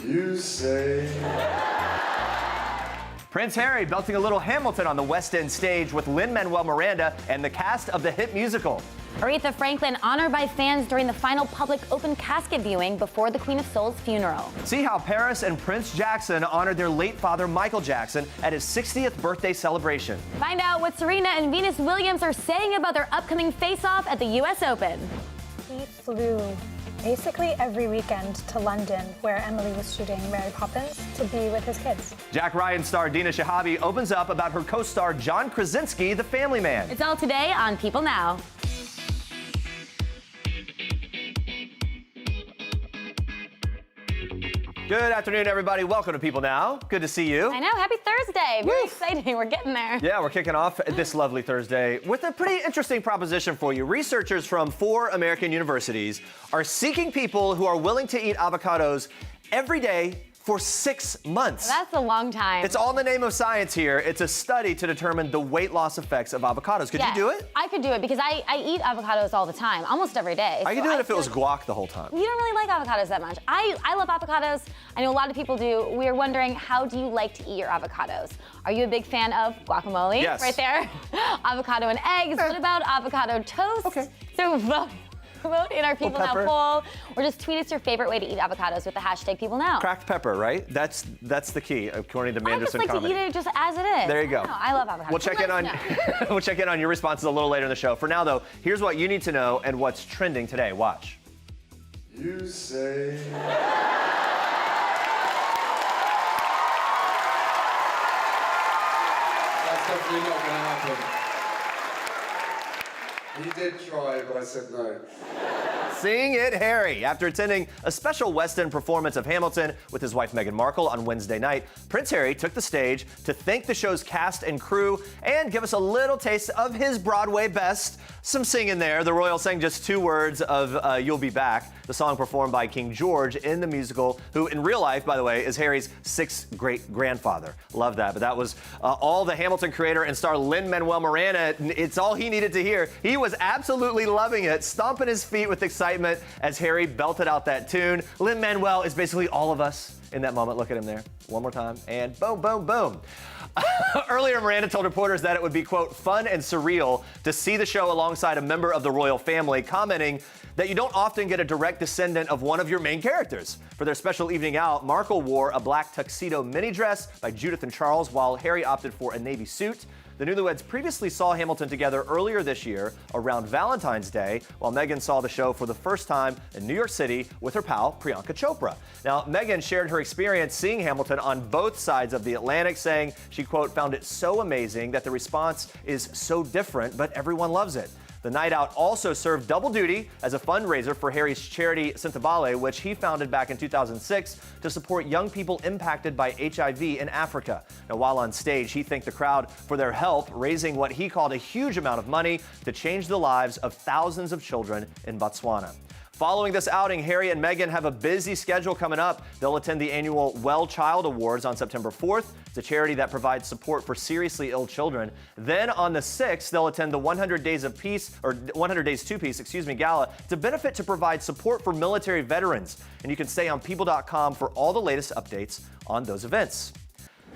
You say. Prince Harry belting a little Hamilton on the West End stage with Lin-Manuel Miranda and the cast of the hit musical. Aretha Franklin honored by fans during the final public open casket viewing before the Queen of Soul's funeral. See how Paris and Prince Jackson honored their late father Michael Jackson at his 60th birthday celebration. Find out what Serena and Venus Williams are saying about their upcoming face-off at the US Open. He flew basically every weekend to London, where Emily was shooting Mary Poppins, to be with his kids. Jack Ryan star Dina Shahabi opens up about her co-star John Krasinski, the family man. It's all today on People Now. Good afternoon, everybody. Welcome to People Now. Good to see you. I know, happy Thursday. Very exciting, we're getting there. Yeah, we're kicking off this lovely Thursday with a pretty interesting proposition for you. Researchers from 4 American universities are seeking people who are willing to eat avocados every day for 6 months. That's a long time. It's all in the name of science here. It's a study to determine the weight loss effects of avocados. Could you do it? I could do it because I eat avocados all the time, almost every day. I could do it if it was guac the whole time. You don't really like avocados that much. I love avocados. I know a lot of people do. We are wondering, how do you like to eat your avocados? Are you a big fan of guacamole? Yes. Right there. Avocado and eggs. What about avocado toast? Okay. So vote in our People Now poll, or just tweet us your favorite way to eat avocados with the hashtag People Now. Cracked pepper, right? That's the key, according to Manderson I just like Comedy. to eat it just as it is. There you go. I love avocados. We'll check in on we'll check in on your responses a little later in the show. For now, though, here's what you need to know and what's trending today. Watch. You say. That's definitely not going to happen. He did try, but I said no. Sing It Harry. After attending a special West End performance of Hamilton with his wife Meghan Markle on Wednesday night, Prince Harry took the stage to thank the show's cast and crew and give us a little taste of his Broadway best. Some singing there. The royal sang just 2 words of You'll Be Back, the song performed by King George in the musical, who in real life, by the way, is Harry's 6th great-grandfather. Love that. But that was all the Hamilton creator and star Lin-Manuel Miranda. It's all he needed to hear. He was absolutely loving it, stomping his feet with excitement as Harry belted out that tune. Lin-Manuel is basically all of us in that moment. Look at him there. One more time, and boom, boom, boom. Earlier, Miranda told reporters that it would be, quote, fun and surreal to see the show alongside a member of the royal family, commenting that you don't often get a direct descendant of one of your main characters. For their special evening out, Markle wore a black tuxedo mini dress by Judith and Charles, while Harry opted for a navy suit. The newlyweds previously saw Hamilton together earlier this year around Valentine's Day, while Meghan saw the show for the first time in New York City with her pal Priyanka Chopra. Now, Meghan shared her experience seeing Hamilton on both sides of the Atlantic, saying she, quote, found it so amazing that the response is so different, but everyone loves it. The night out also served double duty as a fundraiser for Harry's charity Sentabale, which he founded back in 2006 to support young people impacted by HIV in Africa. Now, while on stage, he thanked the crowd for their help, raising what he called a huge amount of money to change the lives of thousands of children in Botswana. Following this outing, Harry and Meghan have a busy schedule coming up. They'll attend the annual Well Child Awards on September 4th. It's a charity that provides support for seriously ill children. Then on the 6th, they'll attend the 100 Days of Peace, or 100 Days to Peace, gala, to benefit to provide support for military veterans. And you can stay on people.com for all the latest updates on those events.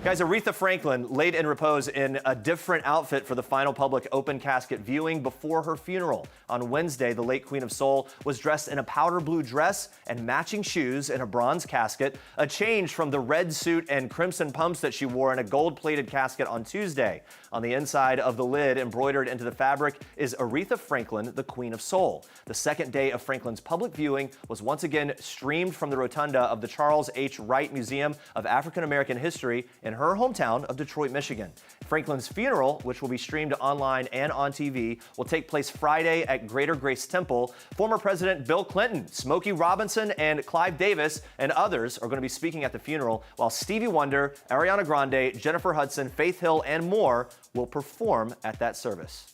Guys, Aretha Franklin laid in repose in a different outfit for the final public open casket viewing before her funeral. On Wednesday, the late Queen of Soul was dressed in a powder blue dress and matching shoes in a bronze casket, a change from the red suit and crimson pumps that she wore in a gold-plated casket on Tuesday. On the inside of the lid, embroidered into the fabric, is Aretha Franklin, the Queen of Soul. The second day of Franklin's public viewing was once again streamed from the rotunda of the Charles H. Wright Museum of African American History in her hometown of Detroit, Michigan. Franklin's funeral, which will be streamed online and on TV, will take place Friday at Greater Grace Temple. Former President Bill Clinton, Smokey Robinson, and Clive Davis and others are going to be speaking at the funeral, while Stevie Wonder, Ariana Grande, Jennifer Hudson, Faith Hill, and more will perform at that service.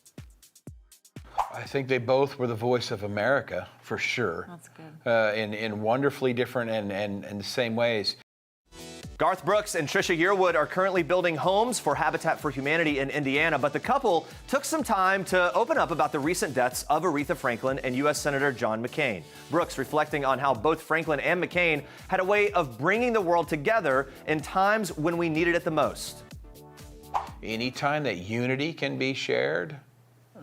I think they both were the voice of America, for sure. That's good. In wonderfully different and the same ways. Garth Brooks and Trisha Yearwood are currently building homes for Habitat for Humanity in Indiana, but the couple took some time to open up about the recent deaths of Aretha Franklin and U.S. Senator John McCain. Brooks reflecting on how both Franklin and McCain had a way of bringing the world together in times when we needed it the most. Anytime that unity can be shared,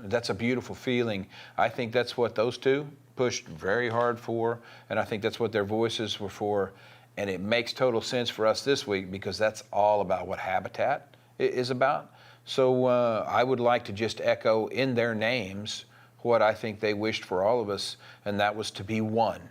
that's a beautiful feeling. I think that's what those two pushed very hard for, and I think that's what their voices were for. And it makes total sense for us this week because that's all about what Habitat is about. So I would like to just echo in their names what I think they wished for all of us, and that was to be one.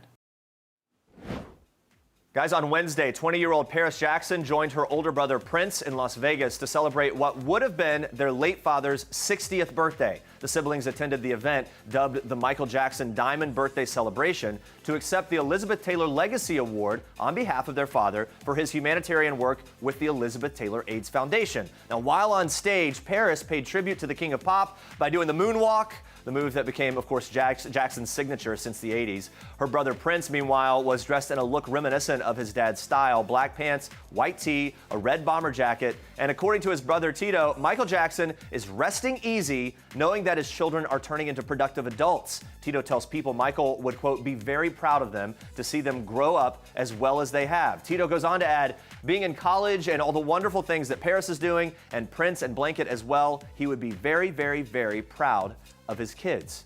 Guys, on Wednesday, 20-year-old Paris Jackson joined her older brother Prince in Las Vegas to celebrate what would have been their late father's 60th birthday. The siblings attended the event, dubbed the Michael Jackson Diamond Birthday Celebration, to accept the Elizabeth Taylor Legacy Award on behalf of their father for his humanitarian work with the Elizabeth Taylor AIDS Foundation. Now, while on stage, Paris paid tribute to the King of Pop by doing the moonwalk, the move that became, of course, Jackson's signature since the 80s. Her brother Prince, meanwhile, was dressed in a look reminiscent of his dad's style: black pants, white tee, a red bomber jacket. And according to his brother Tito, Michael Jackson is resting easy, knowing that his children are turning into productive adults. Tito tells People Michael would, quote, be very proud of them to see them grow up as well as they have. Tito goes on to add, being in college and all the wonderful things that Paris is doing, and Prince and Blanket as well, he would be very, very, very proud of his kids.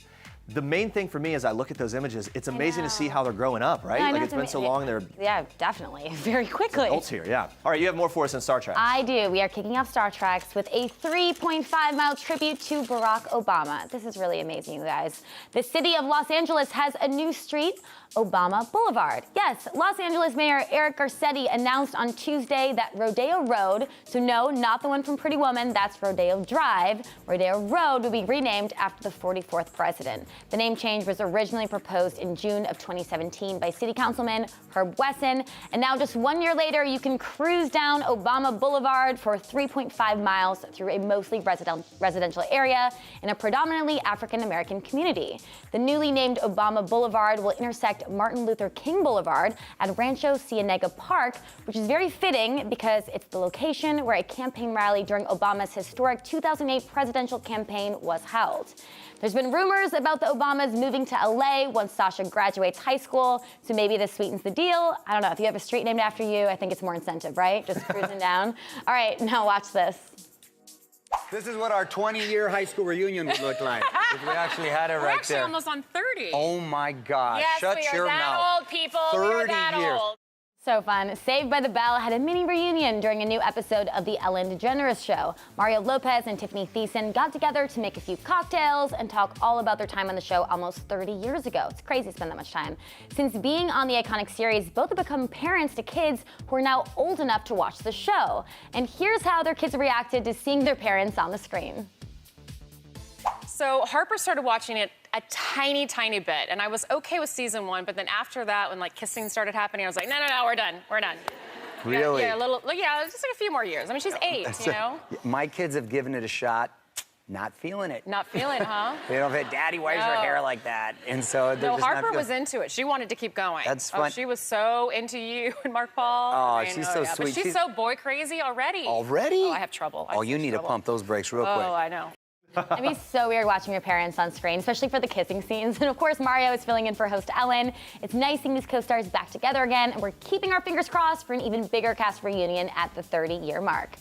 The main thing for me as I look at those images, it's amazing to see how they're growing up, right? Yeah, like it's been so long, they're yeah, definitely, very quickly. adults here, yeah. All right, you have more for us in Star Trek. I do. We are kicking off Star Treks with a 3.5-mile tribute to Barack Obama. This is really amazing, you guys. The city of Los Angeles has a new street, Obama Boulevard. Yes, Los Angeles Mayor Eric Garcetti announced on Tuesday that Rodeo Road, so no, not the one from Pretty Woman, that's Rodeo Drive, Rodeo Road will be renamed after the 44th president. The name change was originally proposed in June of 2017 by City Councilman Herb Wesson, and now just 1 year later, you can cruise down Obama Boulevard for 3.5 miles through a mostly residential area in a predominantly African-American community. The newly named Obama Boulevard will intersect Martin Luther King Boulevard at Rancho Cienega Park, which is very fitting because it's the location where a campaign rally during Obama's historic 2008 presidential campaign was held. There's been rumors about the Obamas moving to LA once Sasha graduates high school, so maybe this sweetens the deal. I don't know, if you have a street named after you, I think it's more incentive, right? Just cruising down. All right, now watch this. This is what our 20-year high school reunion would look like if we actually had it We're right actually there. almost on 30. Oh my God! Yes, Shut we are your that mouth. old, people. 30 We are that years. old. So fun. Saved by the Bell had a mini reunion during a new episode of The Ellen DeGeneres Show. Mario Lopez and Tiffani Thiessen got together to make a few cocktails and talk all about their time on the show almost 30 years ago. It's crazy to spend that much time. Since being on the iconic series, both have become parents to kids who are now old enough to watch the show. And here's how their kids reacted to seeing their parents on the screen. So Harper started watching it a tiny, tiny bit, and I was okay with season 1, but then after that, when like kissing started happening, I was like, no, we're done. Really? Yeah, just like a few more years. I mean, she's 8, you know? My kids have given it a shot. Not feeling it. Not feeling, huh? They don't have Daddy, why is your No. hair like that? And so they're No, just not Harper feeling was into it. She wanted to keep going. That's Oh, fun. she was so into you and Mark Paul. Oh, I she's know, so yeah. sweet. But she's She's- so boy crazy already. Already? Oh, I have trouble. I Oh, have you such need to trouble. pump those brakes real quick. Oh, I know. It'd be so weird watching your parents on screen, especially for the kissing scenes. And of course, Mario is filling in for host Ellen. It's nice seeing these co-stars back together again, and we're keeping our fingers crossed for an even bigger cast reunion at the 30-year mark.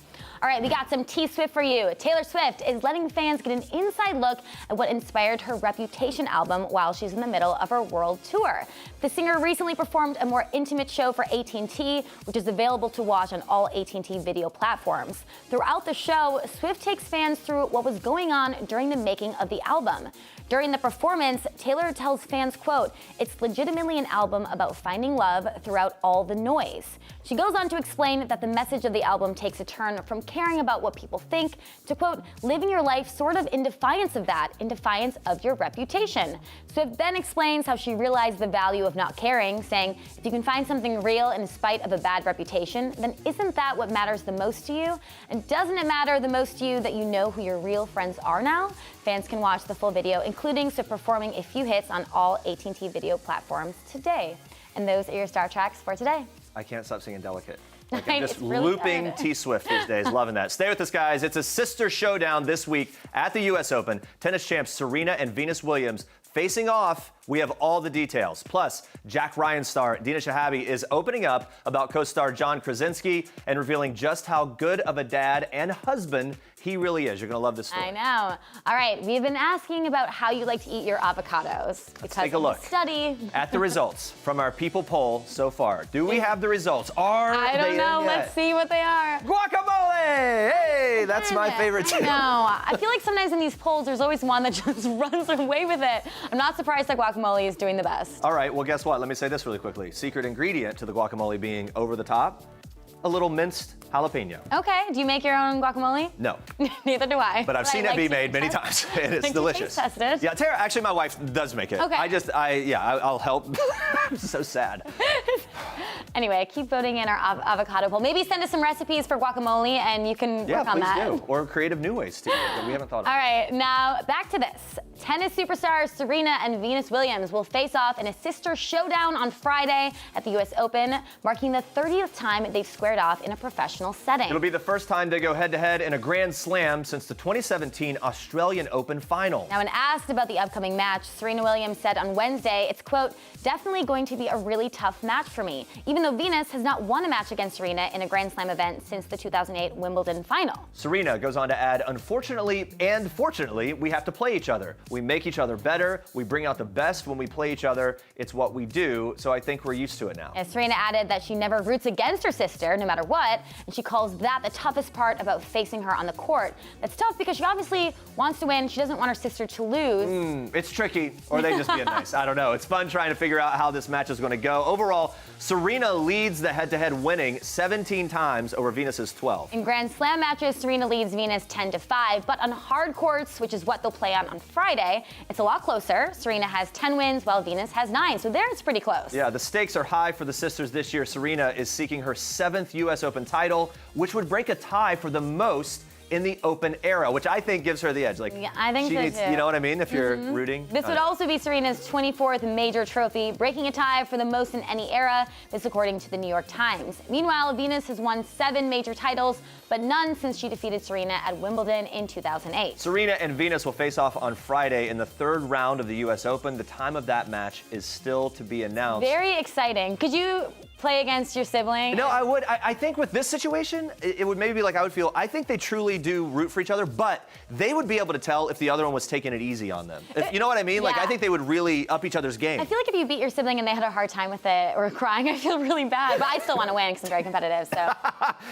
All right, we got some T-Swift for you. Taylor Swift is letting fans get an inside look at what inspired her Reputation album while she's in the middle of her world tour. The singer recently performed a more intimate show for AT&T, which is available to watch on all AT&T video platforms. Throughout the show, Swift takes fans through what was going on during the making of the album. During the performance, Taylor tells fans, quote, "It's legitimately an album about finding love throughout all the noise." She goes on to explain that the message of the album takes a turn from caring about what people think to, quote, living your life sort of in defiance of that, in defiance of your reputation. Swift then explains how she realized the value of not caring, saying, if you can find something real in spite of a bad reputation, then isn't that what matters the most to you? And doesn't it matter the most to you that you know who your real friends are now? Fans can watch the full video, including Swift performing a few hits on all AT&T video platforms today. And those are your Star Treks for today. I can't stop singing Delicate. Like I'm just It's really looping good. T Swift these days, loving that. Stay with us, guys. It's a sister showdown this week at the U.S. Open. Tennis champs Serena and Venus Williams facing off. We have all the details. Plus, Jack Ryan star Dina Shahabi is opening up about co-star John Krasinski and revealing just how good of a dad and husband he really is. You're going to love this story. I know. All right, we've been asking about how you like to eat your avocados. Let's take a look Study. at the results from our People poll so far. Do we have the results? Are I they don't in know. yet? Let's see what they are. Guacamole! Hey, that's my favorite too. No, I feel like sometimes in these polls, there's always one that just runs away with it. I'm not surprised that guacamole is doing the best. All right, well, guess what? Let me say this really quickly. Secret ingredient to the guacamole being over the top, a little minced jalapeno. Okay, do you make your own guacamole? No, Neither do I. but I've seen I it like be to made many test- times. It is like to delicious. taste test it. Yeah, Tara, actually, my wife does make it. Okay. I'll help. I'm so sad. Anyway, keep voting in our avocado poll. Maybe send us some recipes for guacamole and you can Yeah, work on please that. do. Or creative new ways to do it that we haven't thought of. All right, now back to this. Tennis superstars Serena and Venus Williams will face off in a sister showdown on Friday at the U.S. Open, marking the 30th time they've squared off in a professional setting. It'll be the first time they go head-to-head in a Grand Slam since the 2017 Australian Open final. Now, when asked about the upcoming match, Serena Williams said on Wednesday, it's, quote, definitely going to be a really tough match for me, even though Venus has not won a match against Serena in a Grand Slam event since the 2008 Wimbledon final. Serena goes on to add, unfortunately and fortunately, we have to play each other. We make each other better. We bring out the best when we play each other. It's what we do, so I think we're used to it now. And Serena added that she never roots against her sister, no matter what, and she calls that the toughest part about facing her on the court. That's tough because she obviously wants to win. She doesn't want her sister to lose. It's tricky, or they just being nice. I don't know. It's fun trying to figure out how this match is going to go. Overall, Serena leads the head-to-head, winning 17 times over Venus's 12. In Grand Slam matches, Serena leads Venus 10-5, but on hard courts, which is what they'll play on Friday, it's a lot closer. Serena has 10 wins while Venus has 9, so there it's pretty close. Yeah, the stakes are high for the sisters this year. Serena is seeking her 7th U.S. Open title, which would break a tie for the most in the Open era, which I think gives her the edge. Like, Yeah, I think she so needs, too. you know what I mean? If you're rooting. This would also be Serena's 24th major trophy, breaking a tie for the most in any era, this according to the New York Times. Meanwhile, Venus has won 7 major titles, but none since she defeated Serena at Wimbledon in 2008. Serena and Venus will face off on Friday in the 3rd round of the U.S. Open. The time of that match is still to be announced. Very exciting. Could you play against your sibling? No, I would. I think with this situation, it would maybe be like I would feel. I think they truly do root for each other, but they would be able to tell if the other one was taking it easy on them. You know what I mean? Like, Yeah. I think they would really up each other's game. I feel like if you beat your sibling and they had a hard time with it or crying, I feel really bad. But I still want to win because I'm very competitive. So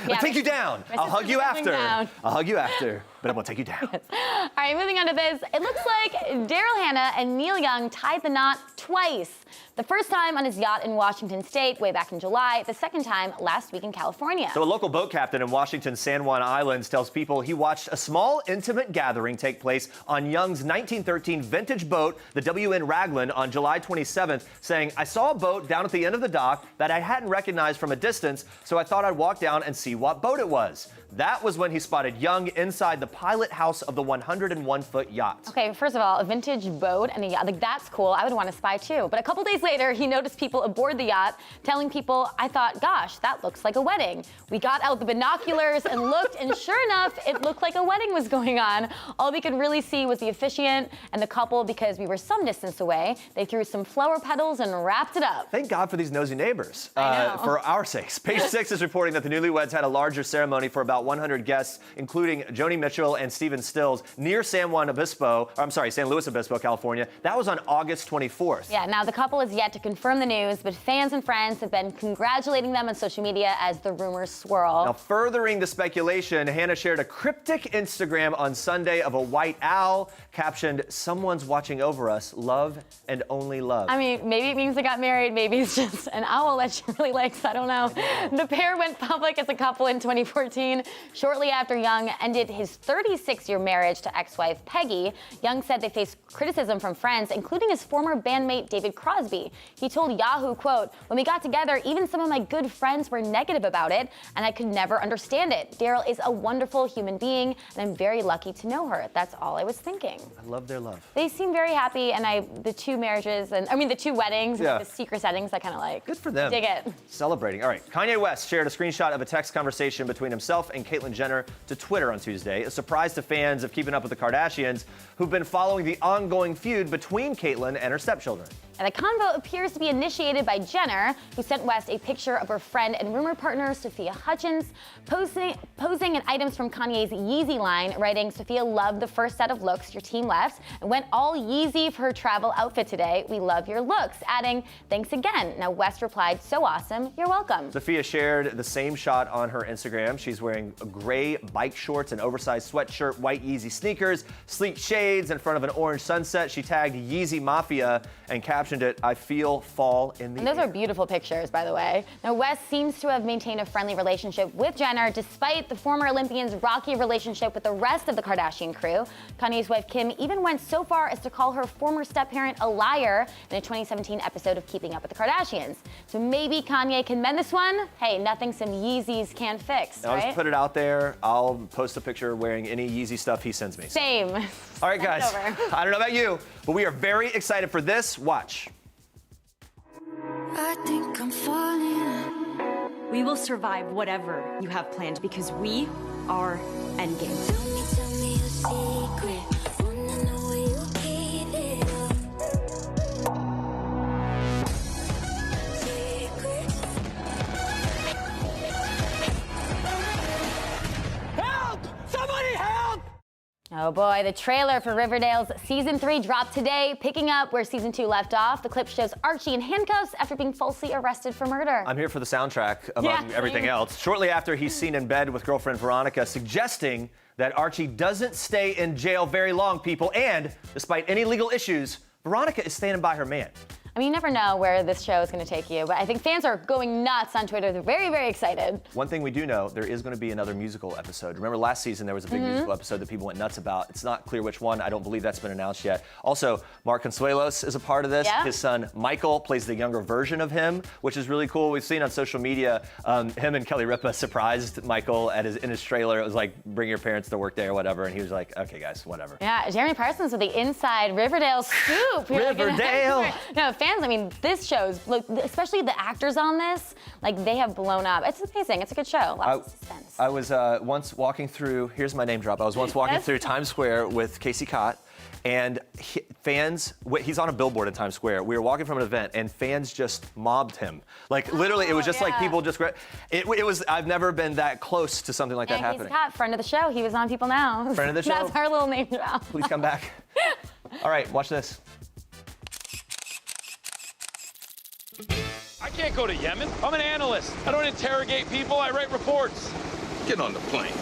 I'll take you down. my I'll hug you sister's coming after. down. I'll hug you after, but I'm gonna take you down. All right, moving on to this. It looks like Daryl Hannah and Neil Young tied the knot twice. The first time on his yacht in Washington State way back in July, the second time last week in California. So a local boat captain in Washington's San Juan Islands tells people he watched a small, intimate gathering take place on Young's 1913 vintage boat, the WN Raglan, on July 27th, saying, I saw a boat down at the end of the dock that I hadn't recognized from a distance, so I thought I'd walk down and see what boat it was. That was when he spotted Young inside the pilot house of the 101-foot yacht. Okay, first of all, a vintage boat and a yacht, like that's cool. I would want to spy too. But a couple days later, he noticed people aboard the yacht telling people, I thought, gosh, that looks like a wedding. We got out the binoculars and looked, and sure enough, it looked like a wedding was going on. All we could really see was the officiant and the couple because we were some distance away. They threw some flower petals and wrapped it up. Thank God for these nosy neighbors. I know. For our sakes. Page 6 is reporting that the newlyweds had a larger ceremony for about 100 guests, including Joni Mitchell and Stephen Stills, near San Luis Obispo, California. That was on August 24th. Yeah, now the couple is yet to confirm the news, but fans and friends have been congratulating them on social media as the rumors swirl. Now, furthering the speculation, Hannah shared a cryptic Instagram on Sunday of a white owl, captioned, someone's watching over us, love and only love. I mean, maybe it means they got married, maybe it's just an owl that she really likes, I don't know. The pair went public as a couple in 2014, shortly after Young ended his 36-year marriage to ex-wife Peggy, Young said they faced criticism from friends, including his former bandmate David Crosby. He told Yahoo, quote, "When we got together, even some of my good friends were negative about it, and I could never understand it. Daryl is a wonderful human being, and I'm very lucky to know her. That's all I was thinking." I love their love. They seem very happy, and the two marriages, the two weddings, Yeah. and the secret settings, I kind of like. Good for them. Dig it. Celebrating. All right. Kanye West shared a screenshot of a text conversation between himself and Caitlyn Jenner to Twitter on Tuesday, a surprise to fans of Keeping Up with the Kardashians who've been following the ongoing feud between Caitlyn and her stepchildren. And the convo appears to be initiated by Jenner, who sent West a picture of her friend and rumor partner, Sophia Hutchins, posing in items from Kanye's Yeezy line, writing, "Sophia loved the first set of looks your team left and went all Yeezy for her travel outfit today. We love your looks," adding, "Thanks again." Now, West replied, "So awesome, you're welcome." Sophia shared the same shot on her Instagram. She's wearing gray bike shorts, an oversized sweatshirt, white Yeezy sneakers, sleek shades in front of an orange sunset. She tagged Yeezy Mafia and captioned it, "I feel fall in the And those air." are beautiful pictures, by the way. Now, West seems to have maintained a friendly relationship with Jenner, despite the former Olympian's rocky relationship with the rest of the Kardashian crew. Kanye's wife, Kim, even went so far as to call her former step-parent a liar in a 2017 episode of Keeping Up with the Kardashians. So maybe Kanye can mend this one? Hey, nothing some Yeezys can't fix, I'll right? just put it out there. I'll post a picture wearing any Yeezy stuff he sends me. Same. All right, guys. Send it over. I don't know about you, but we are very excited for this. Watch. I think I'm falling. We will survive whatever you have planned because we are Endgame. Tell me a secret. Wanna know where you keep it. Secret. Help! Somebody help! Oh boy, the trailer for Riverdale's Season 3 dropped today, picking up where Season 2 left off. The clip shows Archie in handcuffs after being falsely arrested for murder. I'm here for the soundtrack, among Yeah, everything same. else. Shortly after he's seen in bed with girlfriend Veronica, suggesting that Archie doesn't stay in jail very long, people. And despite any legal issues, Veronica is standing by her man. I mean, you never know where this show is going to take you, but I think fans are going nuts on Twitter. They're very, very excited. One thing we do know, there is going to be another musical episode. Remember last season there was a big musical episode that people went nuts about. It's not clear which one. I don't believe that's been announced yet. Also, Mark Consuelos is a part of this. Yeah. His son Michael plays the younger version of him, which is really cool. We've seen on social media, him and Kelly Ripa surprised Michael in his trailer. It was like, bring your parents to work day or whatever. And he was like, okay, guys, whatever. Yeah, Jeremy Parsons with the inside Riverdale scoop. You're like, Riverdale! No, fans, I mean, this shows, look, especially the actors on this, like they have blown up. It's amazing. It's a good show. Lots of suspense. I was once walking through, here's my name drop. I was once walking through Times Square with Casey Cott, and he's on a billboard in Times Square. We were walking from an event, and fans just mobbed him. Like literally, it was just like people just, it was, I've never been that close to something like that And happening. Casey Cott, friend of the show. He was on People Now. Friend of the show. That's our little name drop. Please come back. All right, watch this. I can't go to Yemen. I'm an analyst. I don't interrogate people. I write reports. Get on the plane.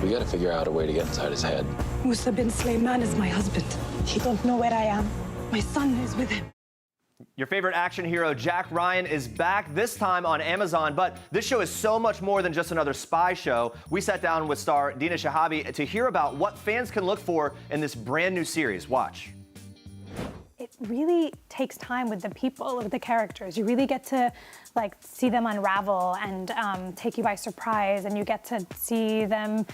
We gotta figure out a way to get inside his head. Musa bin Sulaiman is my husband. He don't know where I am. My son is with him. Your favorite action hero, Jack Ryan, is back, this time on Amazon. But this show is so much more than just another spy show. We sat down with star Dina Shahabi to hear about what fans can look for in this brand new series. Watch. It really takes time with the people, with the characters. You really get to like see them unravel and take you by surprise, and you get to see them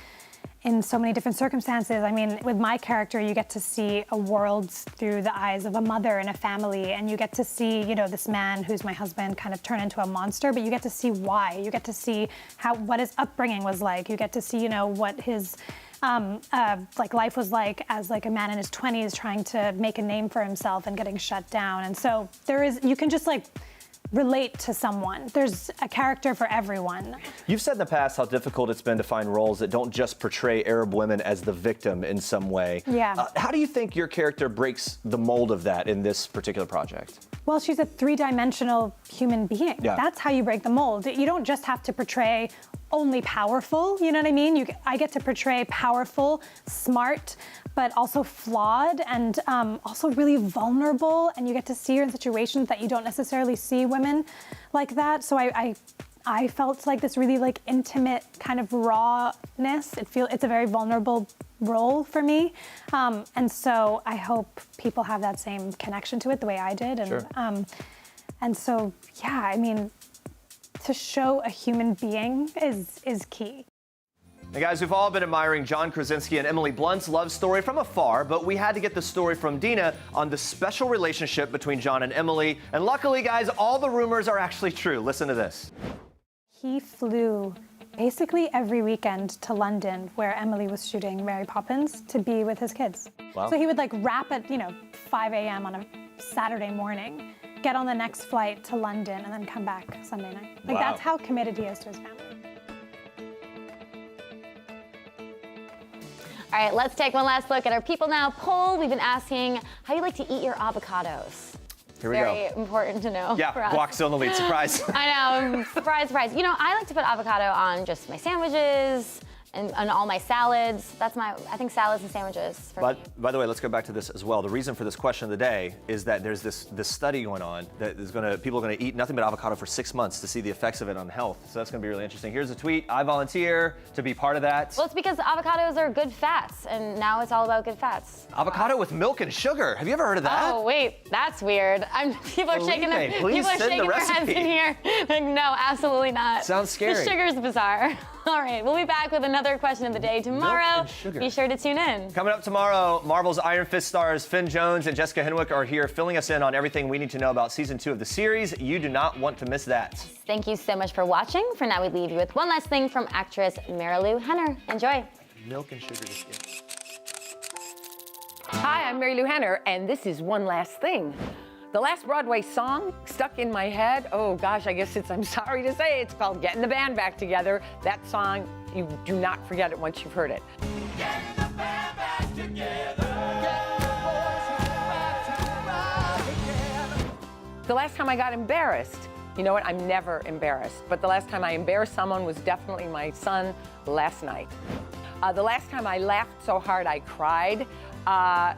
in so many different circumstances. I mean, with my character, you get to see a world through the eyes of a mother and a family, and you get to see, you know, this man who's my husband kind of turn into a monster, but you get to see why. You get to see what his upbringing was like. You get to see, you know, what his like life was like as like a man in his 20s trying to make a name for himself and getting shut down. And so you can just like relate to someone. There's a character for everyone. You've said in the past how difficult it's been to find roles that don't just portray Arab women as the victim in some way. Yeah. How do you think your character breaks the mold of that in this particular project? Well, she's a three-dimensional human being. Yeah. That's how you break the mold. You don't just have to portray only powerful, you know what I mean? I get to portray powerful, smart, but also flawed and also really vulnerable, and you get to see her in situations that you don't necessarily see women like that. So I I felt like this really like intimate kind of rawness. It's a very vulnerable role for me, and so I hope people have that same connection to it the way I did. And Sure. And so yeah, I mean, to show a human being is key. Hey guys, we've all been admiring John Krasinski and Emily Blunt's love story from afar, but we had to get the story from Dina on the special relationship between John and Emily. And luckily, guys, all the rumors are actually true. Listen to this. He flew basically every weekend to London, where Emily was shooting Mary Poppins, to be with his kids. Wow. So he would like wrap at 5 a.m. on a Saturday morning, get on the next flight to London, and then come back Sunday night. Like Wow. that's how committed he is to his family. All right, let's take one last look at our People Now poll. We've been asking how you like to eat your avocados. Here we Very go. important to know Yeah, for us. Guac's still in the lead. Surprise. I know, surprise, surprise. You know, I like to put avocado on just my sandwiches and on all my salads. I think salads and sandwiches for me. But by the way, let's go back to this as well. The reason for this question of the day is that there's this study going on that people are gonna eat nothing but avocado for 6 months to see the effects of it on health. So that's gonna be really interesting. Here's a tweet. I volunteer to be part of that. Well, it's because avocados are good fats, and now it's all about good fats. Avocado with milk and sugar. Have you ever heard of that? Oh wait, that's weird. People are Believe shaking me, their please people are send shaking the their heads recipe. in here. Like, no, absolutely not. Sounds scary. The sugar's bizarre. All right, we'll be back with another question of the day tomorrow. and sugar. Be sure to tune in. Coming up tomorrow, Marvel's Iron Fist stars Finn Jones and Jessica Henwick are here filling us in on everything we need to know about season 2 of the series. You do not want to miss that. Thank you so much for watching. For now, we leave you with one last thing from actress Marilu Henner. Enjoy. Milk and sugar to skin. Hi, I'm Mary Lou Henner, and this is One Last Thing. The last Broadway song stuck in my head, oh gosh, I guess I'm sorry to say, it's called Getting the Band Back Together. That song, you do not forget it once you've heard it. The last time I got embarrassed, you know what, I'm never embarrassed, but the last time I embarrassed someone was definitely my son last night. The last time I laughed so hard I cried, I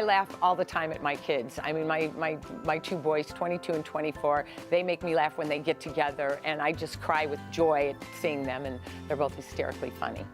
laugh all the time at my kids. I mean, my two boys, 22 and 24, they make me laugh when they get together, and I just cry with joy at seeing them, and they're both hysterically funny.